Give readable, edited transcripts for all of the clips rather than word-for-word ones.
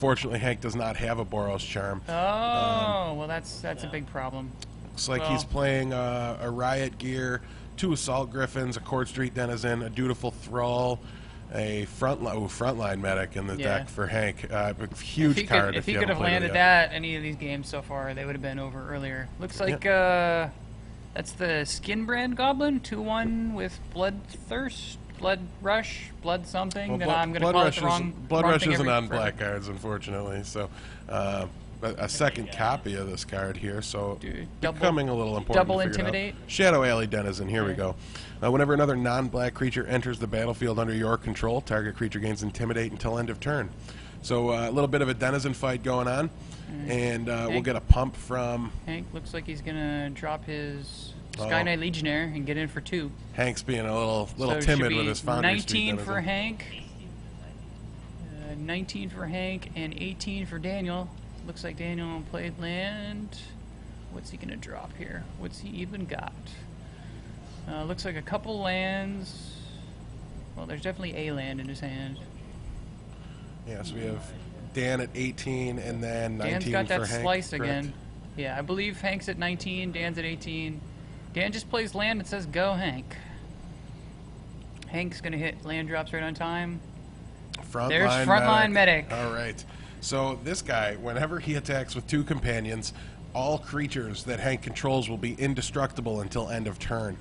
Fortunately, Hank does not have a Boros charm. Oh, well, that's a big problem. Looks like he's playing a Riot Gear, 2 Assault Griffins, a Court Street Denizen, a Dutiful Thrall, a frontline medic in the deck for Hank. Huge card. If he could have landed that any of these games so far, they would have been over earlier. Looks like that's the Skin Brand Goblin, 2/1 with Bloodthirst, Blood Rush, Blood something. Well, I'm going to call it the wrong. Blood wrong Rush thing isn't on forever. black cards, unfortunately. So. A second copy of this card here, so becoming a little important. Double Intimidate. Shadow Alley Denizen. Here we go. Whenever another non-black creature enters the battlefield under your control, target creature gains Intimidate until end of turn. So a little bit of a Denizen fight going on, and we'll get a pump from Hank. Looks like he's gonna drop his Sky Knight Legionnaire and get in for 2. Hank's being a little so timid with his Foundry 19 Street for Hank. 19 for Hank and 18 for Daniel. Looks like Daniel played land. What's he gonna drop here? What's he even got? Looks like a couple lands. Well, there's definitely a land in his hand. Yeah, so we have Dan at 18 and then 19 Dan's got that for Hank, slice correct? again. Yeah, I believe Hank's at 19, Dan's at 18. Dan just plays land and says, go Hank. Hank's gonna hit land drops right on time. There's Frontline Medic. All right. So this guy, whenever he attacks with 2 companions, all creatures that Hank controls will be indestructible until end of turn.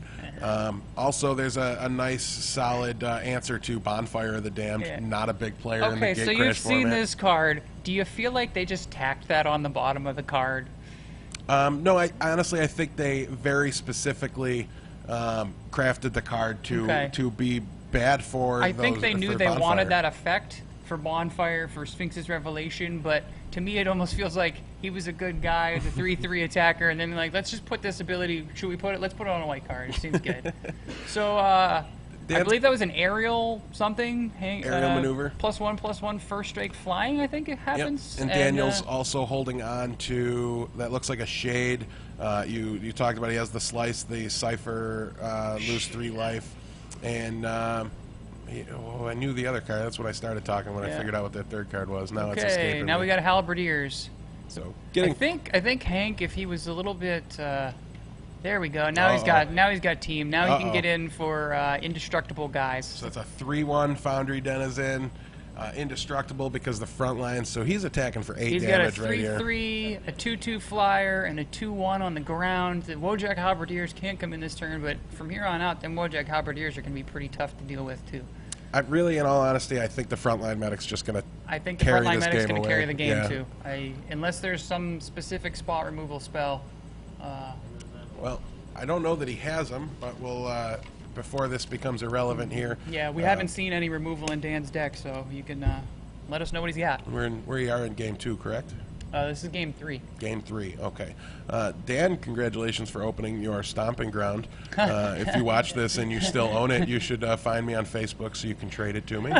Also, there's a nice, solid answer to Bonfire of the Damned. Yeah. Not a big player in the Gatecrash format. Okay, so you've seen format. this card. Do you feel like they just tacked that on the bottom of the card? No, I think they very specifically crafted the card to be bad for. I think they knew they Bonfire. wanted that effect for Bonfire, for Sphinx's Revelation, but to me it almost feels like he was a good guy, the 3/3 attacker, and then like, let's just put this ability, let's put it on a white card, it seems good. So I believe that was an aerial something. Aerial maneuver. +1/+1 first strike flying, I think it happens. Yep. And Daniel's also holding on to, that looks like a shade. You talked about he has the slice, the Cipher, lose 3 life, and I knew the other card. That's what I started talking when I figured out what that third card was. Now it's escaping me. Now we got Halberdiers. So I think Hank, if he was a little bit, there we go. Now he's got team. Now he can get in for indestructible guys. So it's a 3/1 Foundry Denizen, indestructible because the front line. So he's attacking for 8 damage right here. He's got a 3/3, a 2/2 flyer, and a 2/1 on the ground. The Wojak Halberdiers can't come in this turn, but from here on out, them Wojak Halberdiers are going to be pretty tough to deal with too. Really, in all honesty, I think the frontline medic's just going to I think the frontline medic's going to carry the game too. Unless there's some specific spot removal spell. Well, I don't know that he has them, but we'll before this becomes irrelevant here. Yeah, we haven't seen any removal in Dan's deck, so you can let us know what he's got. We are in game 2, correct? This is game 3. Game 3, okay. Dan, congratulations for opening your stomping ground. If you watch this and you still own it, you should find me on Facebook so you can trade it to me.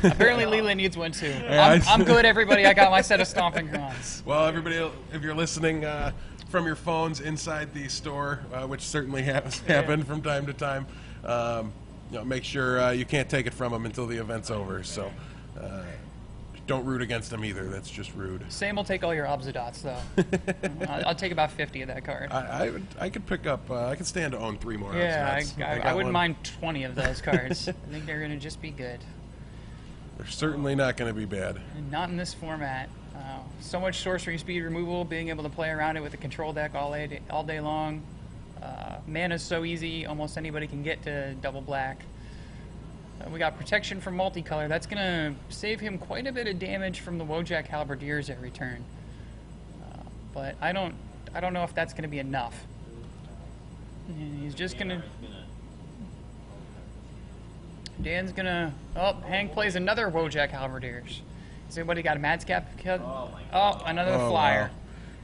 Apparently Leland needs one too. I'm good, everybody. I got my set of stomping grounds. Well, everybody, if you're listening from your phones inside the store, which certainly has happened from time to time, make sure you can't take it from them until the event's over. So don't root against them either. That's just rude. Sam will take all your Obsidots, though. I'll take about 50 of that card. I could pick up. I could stand to own 3 more. Yeah, I wouldn't mind 20 of those cards. I think they're going to just be good. They're certainly not going to be bad. And not in this format. So much sorcery speed removal, being able to play around it with a control deck all day long. Mana's so easy, almost anybody can get to double black. We got protection from multicolor. That's going to save him quite a bit of damage from the Wojak Halberdiers every turn. But I don't know if that's going to be enough. And he's just going to... Dan's going to... Oh, Hank plays another Wojak Halberdiers. Has anybody got a Madcap? Oh, another flyer. Wow.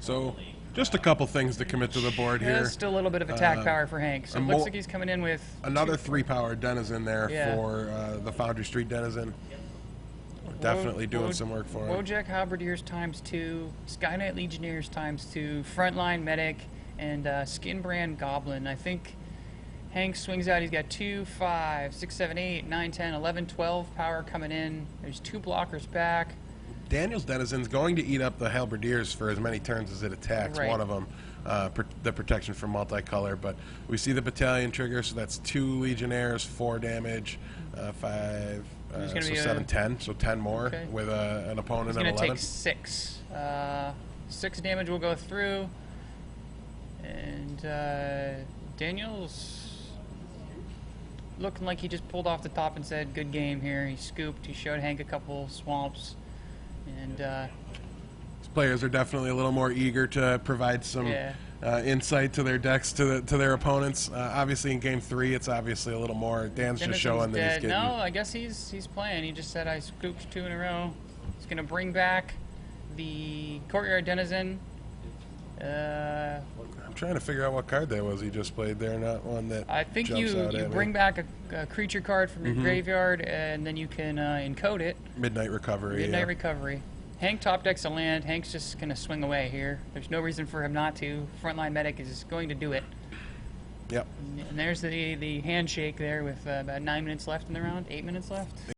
So, just a couple things to commit to the board here. Just a little bit of attack power for Hank. So it looks like he's coming in with... Another 3-power Denizen there for the Foundry Street Denizen. Definitely doing some work for him. Wojak Halberdiers ×2, Sky Knight Legionnaires ×2, Frontline Medic, and Skin Brand Goblin. I think Hank swings out. He's got 2, 5, 6, 7, 8, 9, 10, 11, 12 power coming in. There's 2 blockers back. Daniel's Denizen's going to eat up the Halberdiers for as many turns as it attacks. Right. One of them, the protection from multicolor. But we see the battalion trigger, so that's 2 Legionnaires, 4 damage, 5, so 7, 10. So 10 more with an opponent at 11. He's going to take 6. 6 damage will go through. And Daniel's looking like he just pulled off the top and said, good game here. He scooped. He showed Hank a couple swamps. And these players are definitely a little more eager to provide some insight to their decks, to their opponents. Obviously, in Game 3, it's obviously a little more. Dan's just showing that he's getting... No, I guess he's playing. He just said, I scooped 2 in a row. He's going to bring back the Courtyard Denizen. I'm trying to figure out what card that was he just played there, not one that I think jumps out you at bring me. back a creature card from your graveyard, and then you can encode it. Midnight Recovery. Midnight Recovery. Hank top decks a land. Hank's just going to swing away here. There's no reason for him not to. Frontline Medic is going to do it. Yep. And there's the handshake there with about 9 minutes left in the round, 8 minutes left.